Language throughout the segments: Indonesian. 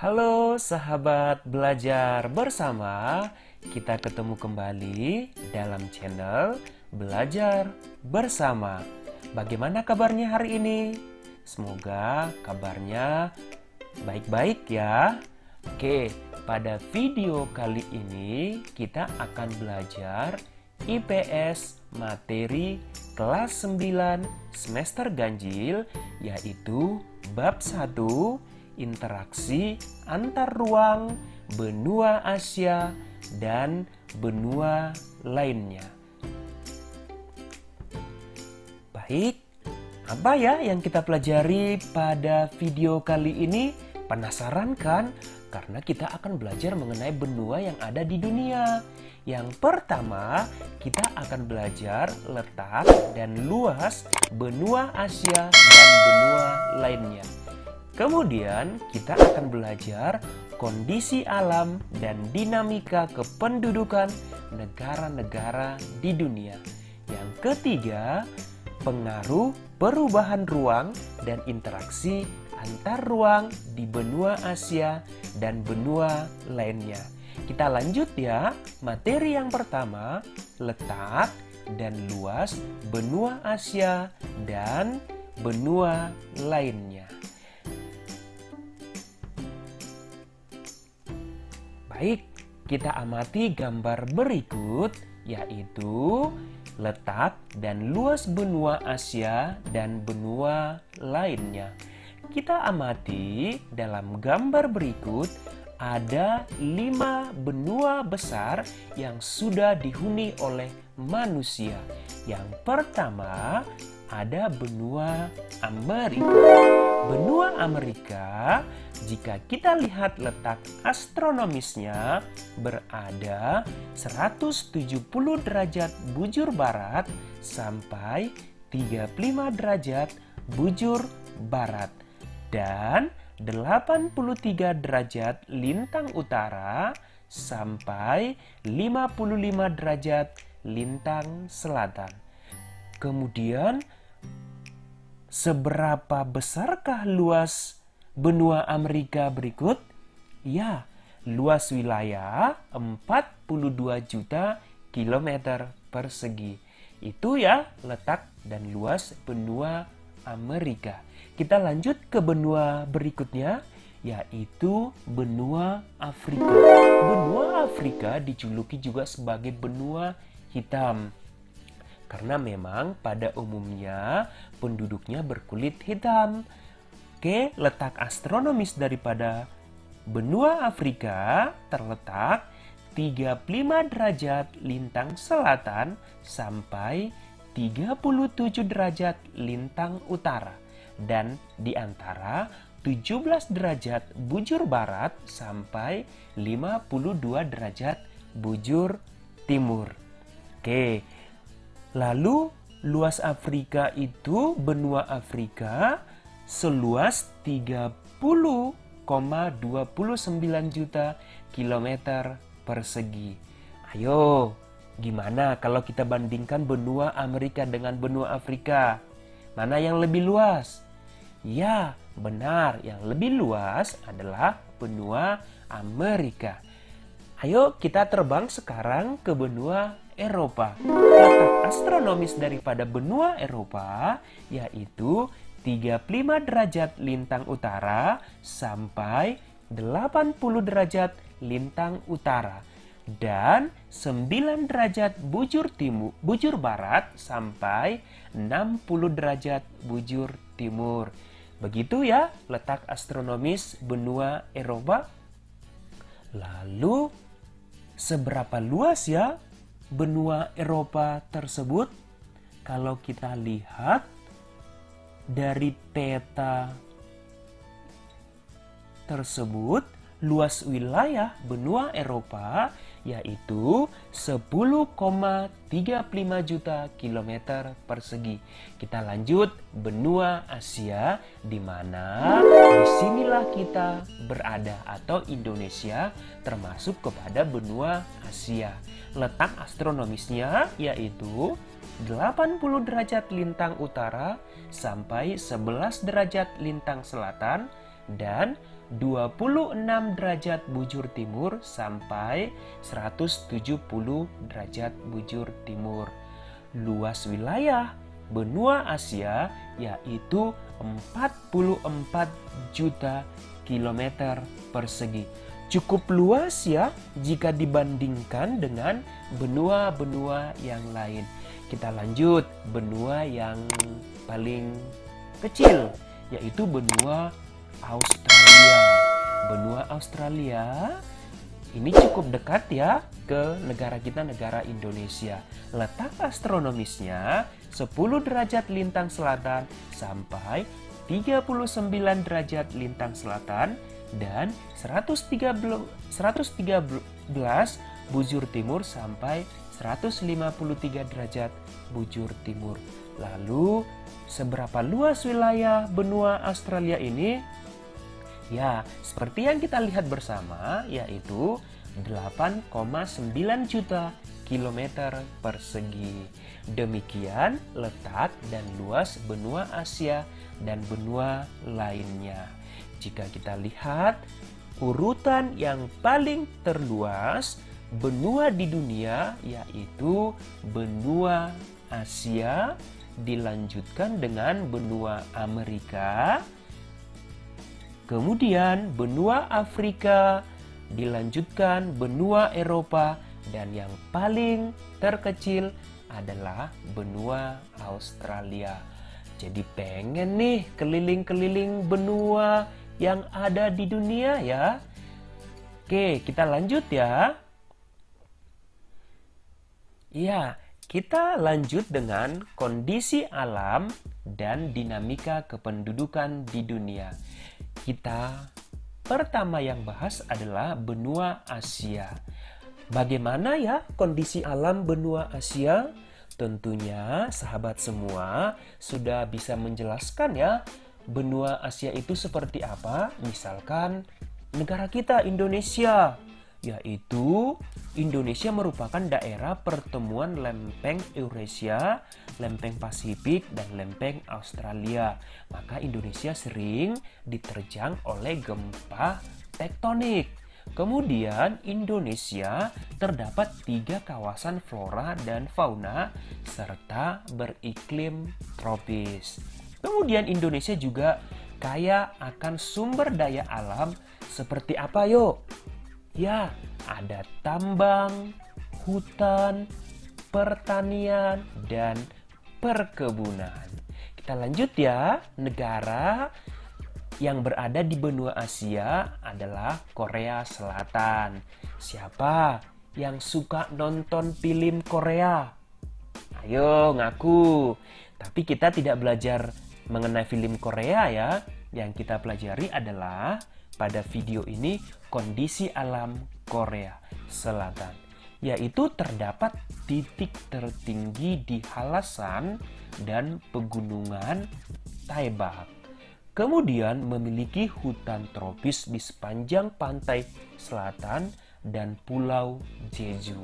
Halo sahabat belajar bersama, kita ketemu kembali dalam channel Belajar Bersama. Bagaimana kabarnya hari ini? Semoga kabarnya baik-baik ya. Oke, pada video kali ini kita akan belajar IPS materi kelas 9 semester ganjil, yaitu bab 1 interaksi antar ruang benua Asia dan benua lainnya. Baik, apa ya yang kita pelajari pada video kali ini? Penasaran kan? Karena kita akan belajar mengenai benua yang ada di dunia. Yang pertama, kita akan belajar letak dan luas benua Asia dan benua lainnya. Kemudian kita akan belajar kondisi alam dan dinamika kependudukan negara-negara di dunia. Yang ketiga, pengaruh perubahan ruang dan interaksi antar ruang di benua Asia dan benua lainnya. Kita lanjut ya, materi yang pertama, letak dan luas benua Asia dan benua lainnya. Baik, kita amati gambar berikut, yaitu letak dan luas benua Asia dan benua lainnya. Kita amati dalam gambar berikut, ada 5 benua besar yang sudah dihuni oleh manusia. Yang pertama, ada benua Amerika. Benua Amerika, jika kita lihat letak astronomisnya, berada 170 derajat bujur barat sampai 35 derajat bujur barat dan 83 derajat lintang utara sampai 55 derajat lintang selatan. Kemudian, seberapa besarkah luas benua Amerika berikut? Ya, luas wilayah 42 juta kilometer persegi. Itu ya letak dan luas benua Amerika. Kita lanjut ke benua berikutnya, yaitu benua Afrika. Benua Afrika dijuluki juga sebagai benua hitam, karena memang pada umumnya penduduknya berkulit hitam. Oke, letak astronomis daripada benua Afrika terletak 35 derajat lintang selatan sampai 37 derajat lintang utara dan di antara 17 derajat bujur barat sampai 52 derajat bujur timur. Oke, lalu luas Afrika itu, benua Afrika seluas 30,29 juta kilometer persegi. Ayo, gimana kalau kita bandingkan benua Amerika dengan benua Afrika? Mana yang lebih luas? Ya, benar, yang lebih luas adalah benua Amerika. Ayo kita terbang sekarang ke benua Eropa. Letak astronomis daripada benua Eropa yaitu 35 derajat lintang utara sampai 80 derajat lintang utara dan 9 derajat bujur barat sampai 60 derajat bujur timur. Begitu ya letak astronomis benua Eropa. Lalu seberapa luas ya benua Eropa tersebut? Kalau kita lihat dari peta tersebut, luas wilayah benua Eropa yaitu 10,35 juta kilometer persegi. Kita lanjut benua Asia, di mana disinilah kita berada atau Indonesia termasuk kepada benua Asia. Letak astronomisnya yaitu 80 derajat lintang utara sampai 11 derajat lintang selatan dan 26 derajat bujur timur sampai 170 derajat bujur timur. Luas wilayah benua Asia yaitu 44 juta kilometer persegi. Cukup luas ya jika dibandingkan dengan benua-benua yang lain. Kita lanjut, benua yang paling kecil yaitu benua Australia. Benua Australia ini cukup dekat ya ke negara kita, negara Indonesia. Letak astronomisnya 10 derajat lintang selatan sampai 39 derajat lintang selatan dan 113 bujur timur sampai 153 derajat bujur timur. Lalu, seberapa luas wilayah benua Australia ini? Ya, seperti yang kita lihat bersama, yaitu 8,9 juta kilometer persegi. Demikian letak dan luas benua Asia dan benua lainnya. Jika kita lihat urutan yang paling terluas benua di dunia, yaitu benua Asia, dilanjutkan dengan benua Amerika, kemudian benua Afrika, dilanjutkan benua Eropa, dan yang paling terkecil adalah benua Australia. Jadi pengen nih keliling-keliling benua yang ada di dunia ya. Oke, kita lanjut ya. Ya, kita lanjut dengan kondisi alam dan dinamika kependudukan di dunia. Kita pertama yang bahas adalah benua Asia. Bagaimana ya kondisi alam benua Asia? Tentunya sahabat semua sudah bisa menjelaskan ya benua Asia itu seperti apa. Misalkan negara kita Indonesia, yaitu Indonesia merupakan daerah pertemuan lempeng Eurasia, lempeng Pasifik, dan lempeng Australia. Maka Indonesia sering diterjang oleh gempa tektonik. Kemudian Indonesia terdapat 3 kawasan flora dan fauna serta beriklim tropis. Kemudian Indonesia juga kaya akan sumber daya alam seperti apa yuk? Ya, ada tambang, hutan, pertanian, dan perkebunan. Kita lanjut ya, negara yang berada di benua Asia adalah Korea Selatan. Siapa yang suka nonton film Korea? Ayo ngaku. Tapi kita tidak belajar mengenai film Korea ya. Yang kita pelajari adalah pada video ini kondisi alam Korea Selatan, yaitu terdapat titik tertinggi di Halasan dan pegunungan Taebak. Kemudian memiliki hutan tropis di sepanjang pantai selatan dan pulau Jeju.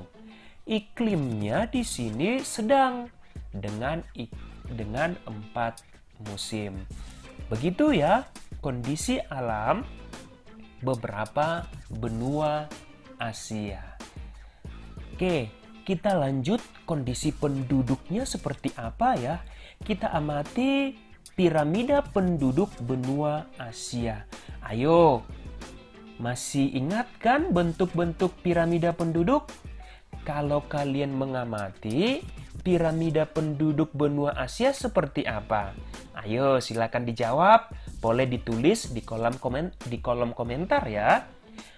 Iklimnya di sini sedang dengan 4 musim. Begitu ya kondisi alam beberapa benua Asia. Oke, kita lanjut kondisi penduduknya seperti apa ya? Kita amati piramida penduduk benua Asia. Ayo, masih ingat kan bentuk-bentuk piramida penduduk? Kalau kalian mengamati piramida penduduk benua Asia seperti apa? Ayo, silakan dijawab. Boleh ditulis di kolom komentar ya.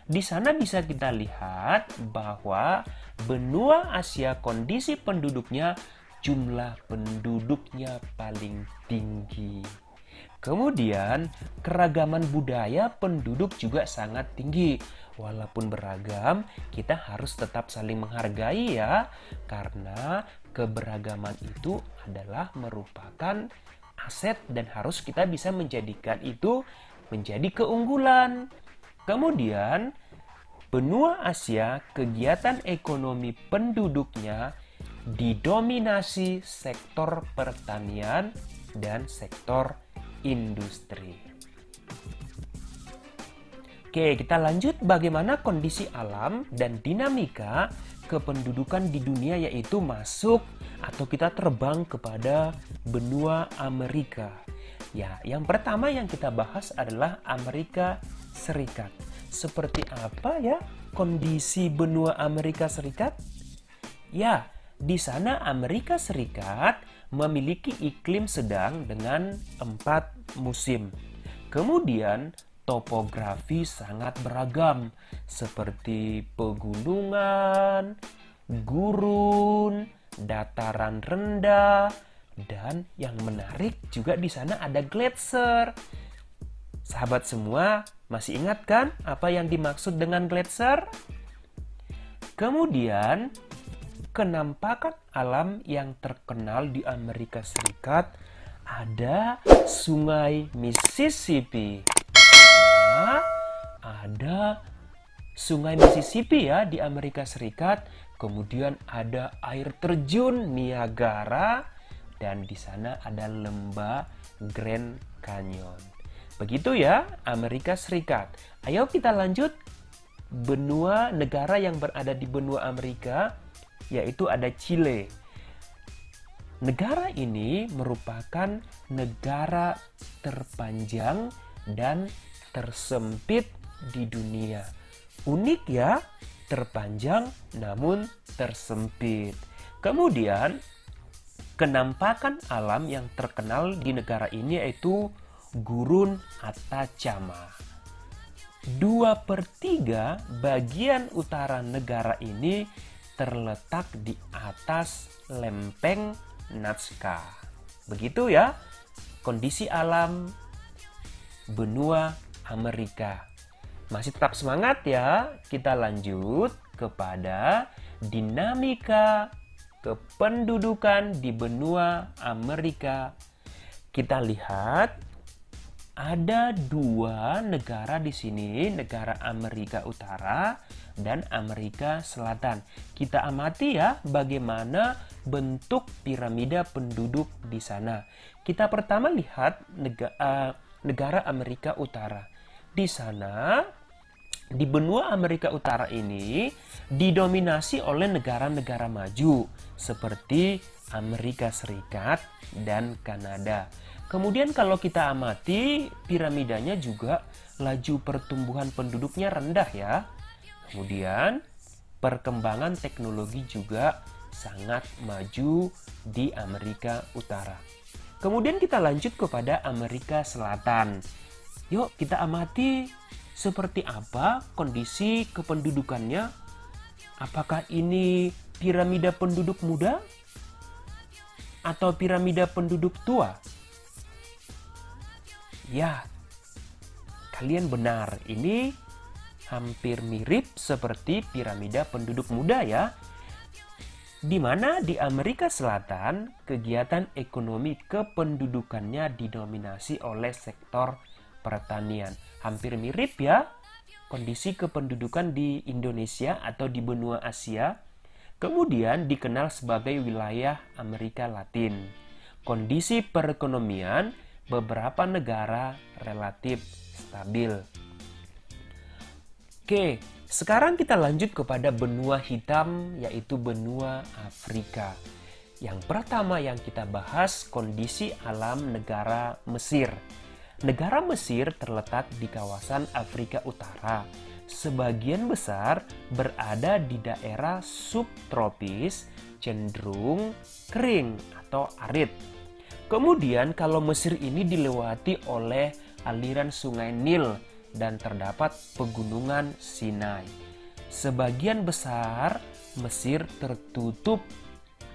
Di sana bisa kita lihat bahwa benua Asia kondisi penduduknya, jumlah penduduknya paling tinggi. Kemudian keragaman budaya penduduk juga sangat tinggi. Walaupun beragam, kita harus tetap saling menghargai ya. Karena keberagaman itu adalah merupakan aset dan harus kita bisa menjadikan itu menjadi keunggulan. Kemudian benua Asia kegiatan ekonomi penduduknya didominasi sektor pertanian dan sektor industri. Oke, kita lanjut bagaimana kondisi alam dan dinamika kependudukan di dunia, yaitu masuk atau kita terbang kepada benua Amerika. Ya, yang pertama yang kita bahas adalah Amerika Serikat. Seperti apa ya kondisi benua Amerika Serikat? Ya, di sana Amerika Serikat memiliki iklim sedang dengan 4 musim. Kemudian topografi sangat beragam seperti pegunungan, gurun, dataran rendah, dan yang menarik juga di sana ada gletser. Sahabat semua, masih ingat kan apa yang dimaksud dengan gletser? Kemudian, kenampakan alam yang terkenal di Amerika Serikat ada Sungai Mississippi. Nah, ada Sungai Mississippi ya di Amerika Serikat. Kemudian ada air terjun Niagara dan di sana ada lembah Grand Canyon. Begitu ya Amerika Serikat. Ayo kita lanjut benua negara yang berada di benua Amerika, yaitu ada Chile. Negara ini merupakan negara terpanjang dan tersempit di dunia. Unik ya, terpanjang namun tersempit. Kemudian, kenampakan alam yang terkenal di negara ini yaitu Gurun Atacama. 2/3 bagian utara negara ini terletak di atas lempeng Nazca. Begitu ya kondisi alam benua Amerika. Masih tetap semangat ya. Kita lanjut kepada dinamika kependudukan di benua Amerika. Kita lihat ada 2 negara di sini, negara Amerika Utara dan Amerika Selatan. Kita amati ya bagaimana bentuk piramida penduduk di sana. Kita pertama lihat negara Amerika Utara. Di sana, di benua Amerika Utara ini didominasi oleh negara-negara maju seperti Amerika Serikat dan Kanada. Kemudian kalau kita amati piramidanya juga laju pertumbuhan penduduknya rendah ya. Kemudian perkembangan teknologi juga sangat maju di Amerika Utara. Kemudian kita lanjut kepada Amerika Selatan. Yuk kita amati seperti apa kondisi kependudukannya. Apakah ini piramida penduduk muda atau piramida penduduk tua? Ya, kalian benar. Ini hampir mirip seperti piramida penduduk muda ya. Di mana di Amerika Selatan, kegiatan ekonomi kependudukannya didominasi oleh sektor pertanian. Hampir mirip ya kondisi kependudukan di Indonesia atau di benua Asia. Kemudian dikenal sebagai wilayah Amerika Latin. Kondisi perekonomian beberapa negara relatif stabil. Oke, sekarang kita lanjut kepada benua hitam, yaitu benua Afrika. Yang pertama yang kita bahas kondisi alam negara Mesir. Negara Mesir terletak di kawasan Afrika Utara. Sebagian besar berada di daerah subtropis, cenderung kering atau arid. Kemudian kalau Mesir ini dilewati oleh aliran sungai Nil dan terdapat pegunungan Sinai. Sebagian besar Mesir tertutup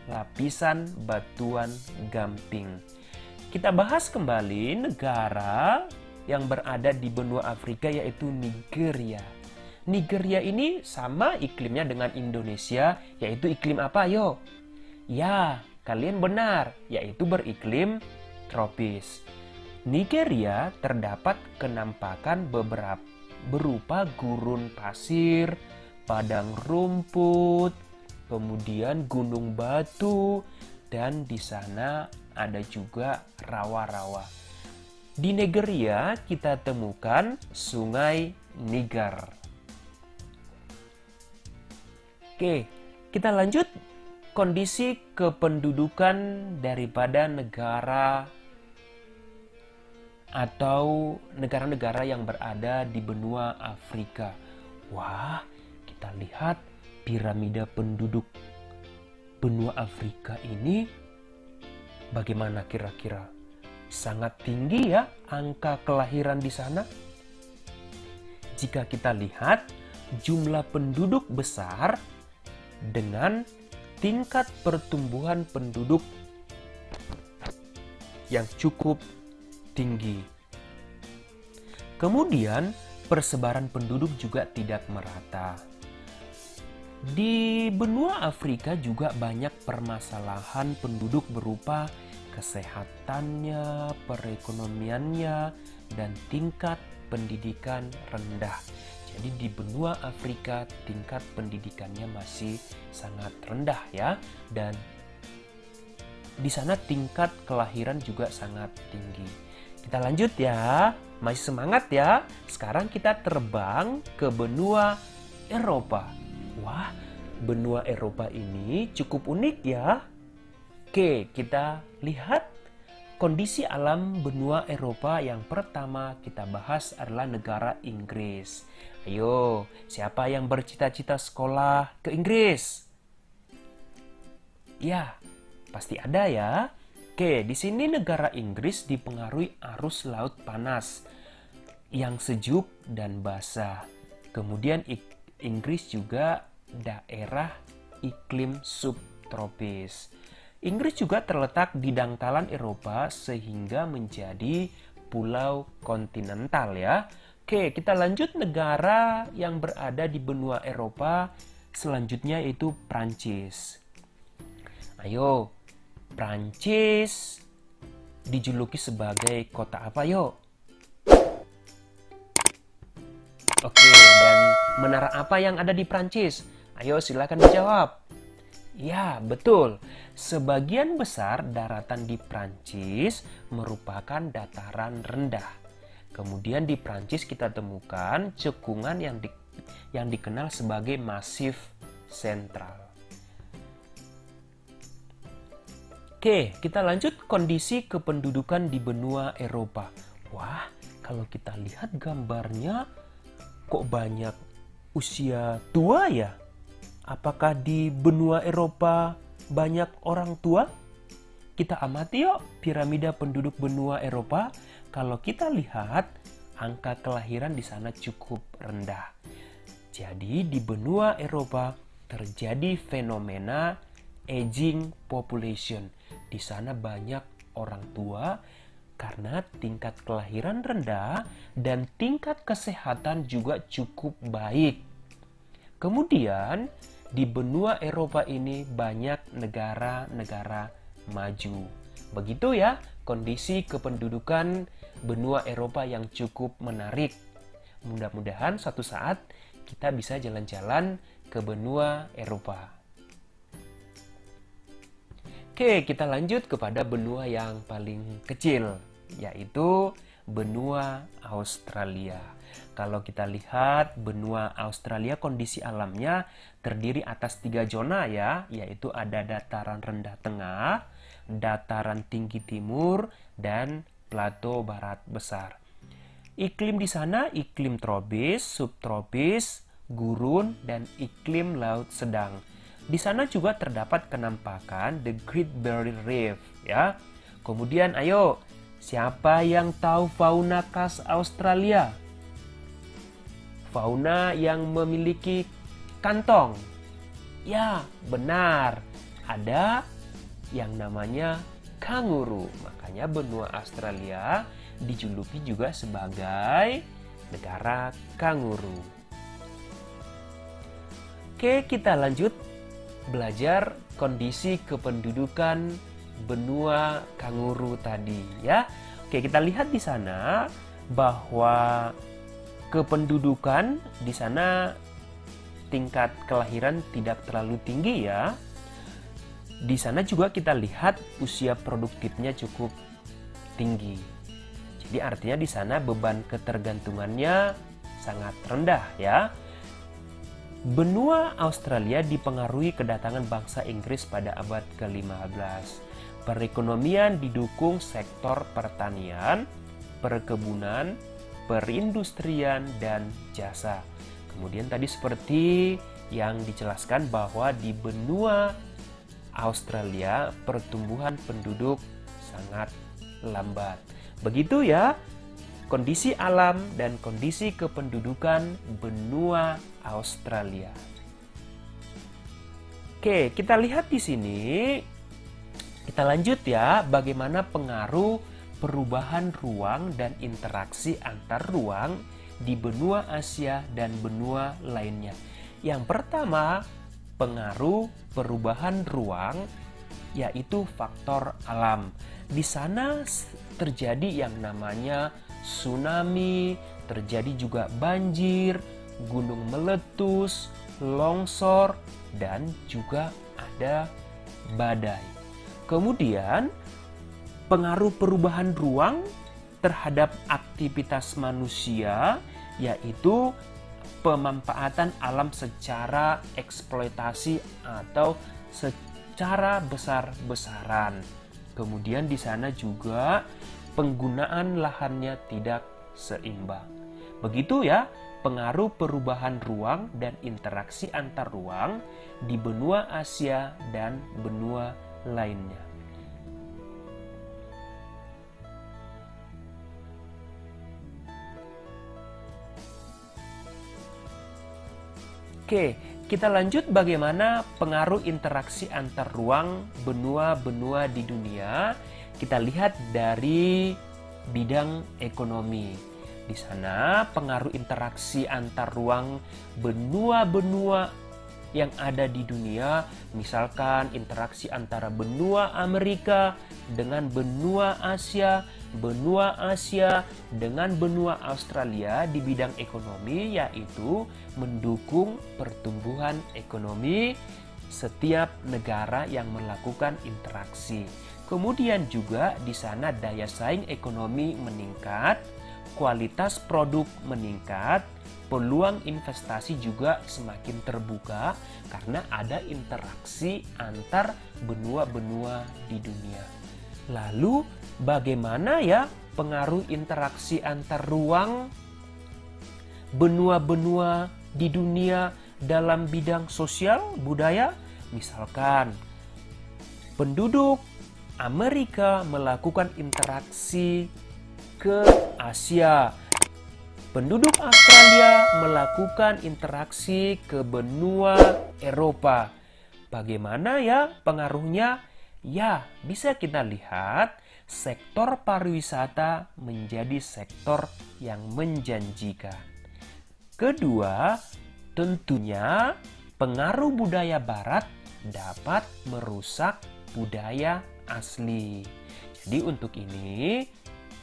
lapisan batuan gamping. Kita bahas kembali negara yang berada di benua Afrika yaitu Nigeria. Nigeria ini sama iklimnya dengan Indonesia, yaitu iklim apa yo? Ya, kalian benar, yaitu beriklim tropis. Nigeria terdapat kenampakan berupa gurun pasir, padang rumput, kemudian gunung batu, dan di sana ada juga rawa-rawa. Di Nigeria kita temukan Sungai Niger. Oke, kita lanjut kondisi kependudukan daripada negara atau negara-negara yang berada di benua Afrika. Wah, kita lihat piramida penduduk benua Afrika ini bagaimana kira-kira? Sangat tinggi ya angka kelahiran di sana. Jika kita lihat jumlah penduduk besar dengan tingkat pertumbuhan penduduk yang cukup tinggi. Kemudian persebaran penduduk juga tidak merata. Di benua Afrika juga banyak permasalahan penduduk berupa kesehatannya, perekonomiannya, dan tingkat pendidikan rendah. Jadi di benua Afrika tingkat pendidikannya masih sangat rendah ya, dan di sana tingkat kelahiran juga sangat tinggi. Kita lanjut ya, masih semangat ya. Sekarang kita terbang ke benua Eropa. Wah, benua Eropa ini cukup unik ya. Oke, kita lihat kondisi alam benua Eropa. Yang pertama kita bahas adalah negara Inggris. Ayo, siapa yang bercita-cita sekolah ke Inggris? Ya, pasti ada ya. Oke, di sini negara Inggris dipengaruhi arus laut panas yang sejuk dan basah. Kemudian Inggris juga daerah iklim subtropis. Inggris juga terletak di dangkalan Eropa sehingga menjadi pulau kontinental ya. Oke, kita lanjut negara yang berada di benua Eropa selanjutnya yaitu Prancis. Ayo, Prancis dijuluki sebagai kota apa yuk? Oke, dan menara apa yang ada di Prancis? Ayo silakan dijawab. Ya, betul. Sebagian besar daratan di Prancis merupakan dataran rendah. Kemudian di Prancis kita temukan cekungan yang dikenal sebagai Masif Sentral. Oke, kita lanjut kondisi kependudukan di benua Eropa. Wah, kalau kita lihat gambarnya kok banyak usia tua ya? Apakah di benua Eropa banyak orang tua? Kita amati yuk piramida penduduk benua Eropa. Kalau kita lihat angka kelahiran di sana cukup rendah. Jadi di benua Eropa terjadi fenomena aging population. Di sana banyak orang tua karena tingkat kelahiran rendah dan tingkat kesehatan juga cukup baik. Kemudian di benua Eropa ini banyak negara-negara maju. Begitu ya kondisi kependudukan benua Eropa yang cukup menarik. Mudah-mudahan suatu saat kita bisa jalan-jalan ke benua Eropa. Oke, kita lanjut kepada benua yang paling kecil, yaitu benua Australia. Kalau kita lihat benua Australia kondisi alamnya terdiri atas 3 zona ya, yaitu ada dataran rendah tengah, dataran tinggi timur, dan plato barat besar. Iklim di sana iklim tropis, subtropis, gurun, dan iklim laut sedang. Di sana juga terdapat kenampakan The Great Barrier Reef ya. Kemudian ayo, siapa yang tahu fauna khas Australia? Fauna yang memiliki kantong. Ya, benar. Ada yang namanya kanguru. Makanya benua Australia dijuluki juga sebagai negara kanguru. Oke, kita lanjut belajar kondisi kependudukan benua kanguru tadi ya. Oke, kita lihat di sana bahwa kependudukan di sana tingkat kelahiran tidak terlalu tinggi ya. Di sana juga kita lihat usia produktifnya cukup tinggi. Jadi artinya di sana beban ketergantungannya sangat rendah ya. Benua Australia dipengaruhi kedatangan bangsa Inggris pada abad ke-15. Perekonomian didukung sektor pertanian, perkebunan, perindustrian, dan jasa. Kemudian tadi seperti yang dijelaskan bahwa di benua Australia pertumbuhan penduduk sangat lambat. Begitu ya kondisi alam dan kondisi kependudukan benua Australia. Oke, kita lihat di sini. Kita lanjut ya, bagaimana pengaruh perubahan ruang dan interaksi antar ruang di benua Asia dan benua lainnya. Yang pertama, pengaruh perubahan ruang yaitu faktor alam. Di sana terjadi yang namanya tsunami, terjadi juga banjir, gunung meletus, longsor, dan juga ada badai. Kemudian, pengaruh perubahan ruang terhadap aktivitas manusia yaitu pemanfaatan alam secara eksploitasi atau secara besar-besaran. Kemudian di sana juga penggunaan lahannya tidak seimbang. Begitu ya, pengaruh perubahan ruang dan interaksi antar ruang di benua Asia dan benua lainnya. Oke, kita lanjut bagaimana pengaruh interaksi antar ruang benua-benua di dunia. Kita lihat dari bidang ekonomi. Di sana pengaruh interaksi antar ruang benua-benua yang ada di dunia, misalkan interaksi antara benua Amerika dengan benua Asia dengan benua Australia di bidang ekonomi, yaitu mendukung pertumbuhan ekonomi setiap negara yang melakukan interaksi. Kemudian juga di sana daya saing ekonomi meningkat, kualitas produk meningkat, peluang investasi juga semakin terbuka karena ada interaksi antar benua-benua di dunia. Lalu bagaimana ya pengaruh interaksi antar ruang benua-benua di dunia dalam bidang sosial budaya? Misalkan penduduk Amerika melakukan interaksi ke Asia. Penduduk Australia melakukan interaksi ke benua Eropa. Bagaimana ya pengaruhnya? Ya, bisa kita lihat sektor pariwisata menjadi sektor yang menjanjikan. Kedua, tentunya pengaruh budaya barat dapat merusak budaya asli. Jadi untuk ini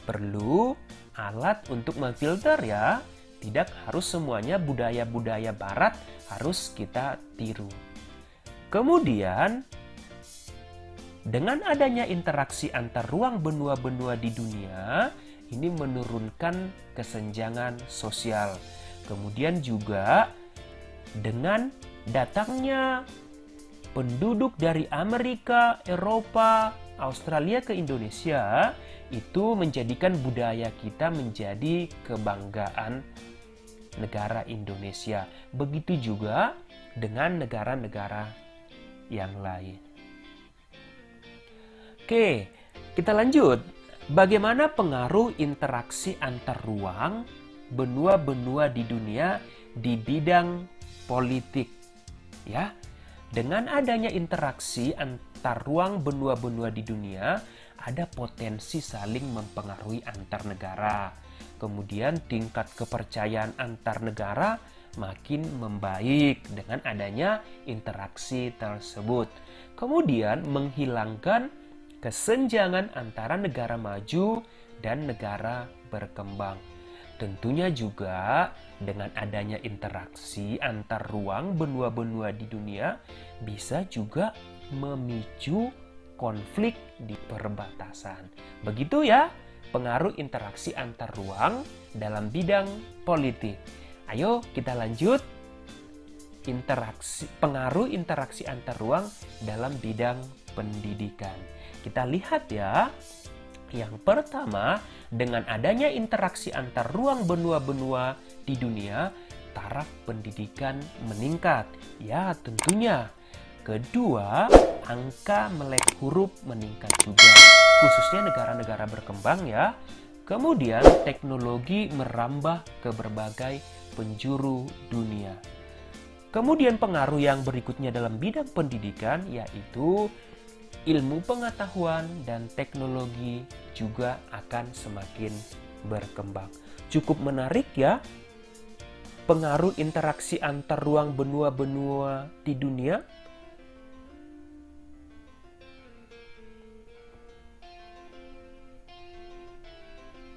perlu alat untuk memfilter ya. Tidak harus semuanya budaya-budaya barat harus kita tiru. Kemudian, dengan adanya interaksi antar ruang benua-benua di dunia, ini menurunkan kesenjangan sosial. Kemudian juga dengan datangnya penduduk dari Amerika, Eropa, Australia ke Indonesia, itu menjadikan budaya kita menjadi kebanggaan negara Indonesia. Begitu juga dengan negara-negara yang lain. Oke, kita lanjut. Bagaimana pengaruh interaksi antar ruang benua-benua di dunia di bidang politik? Ya, dengan adanya interaksi antar ruang benua-benua di dunia, ada potensi saling mempengaruhi antar negara. Kemudian tingkat kepercayaan antar negara makin membaik dengan adanya interaksi tersebut. Kemudian menghilangkan kesenjangan antara negara maju dan negara berkembang. Tentunya juga dengan adanya interaksi antar ruang benua-benua di dunia bisa juga memicu konflik di perbatasan. Begitu ya pengaruh interaksi antar ruang dalam bidang politik. Ayo kita lanjut. Pengaruh interaksi antar ruang dalam bidang pendidikan. Kita lihat ya. Yang pertama, dengan adanya interaksi antar ruang benua-benua di dunia, taraf pendidikan meningkat. Ya, tentunya. Kedua, angka melek huruf meningkat juga, khususnya negara-negara berkembang ya. Kemudian, teknologi merambah ke berbagai penjuru dunia. Kemudian pengaruh yang berikutnya dalam bidang pendidikan yaitu ilmu pengetahuan dan teknologi juga akan semakin berkembang. Cukup menarik ya, pengaruh interaksi antar ruang benua-benua di dunia.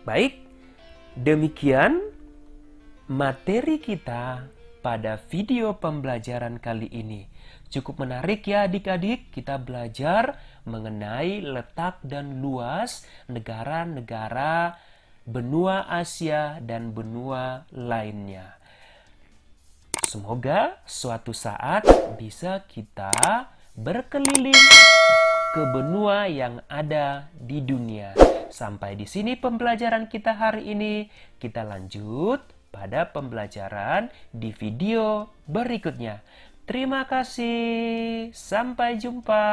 Baik, demikian materi kita pada video pembelajaran kali ini. Cukup menarik ya adik-adik, kita belajar mengenai letak dan luas negara-negara benua Asia dan benua lainnya. Semoga suatu saat bisa kita berkeliling ke benua yang ada di dunia. Sampai di sini pembelajaran kita hari ini. Kita lanjut pada pembelajaran di video berikutnya. Terima kasih. Sampai jumpa.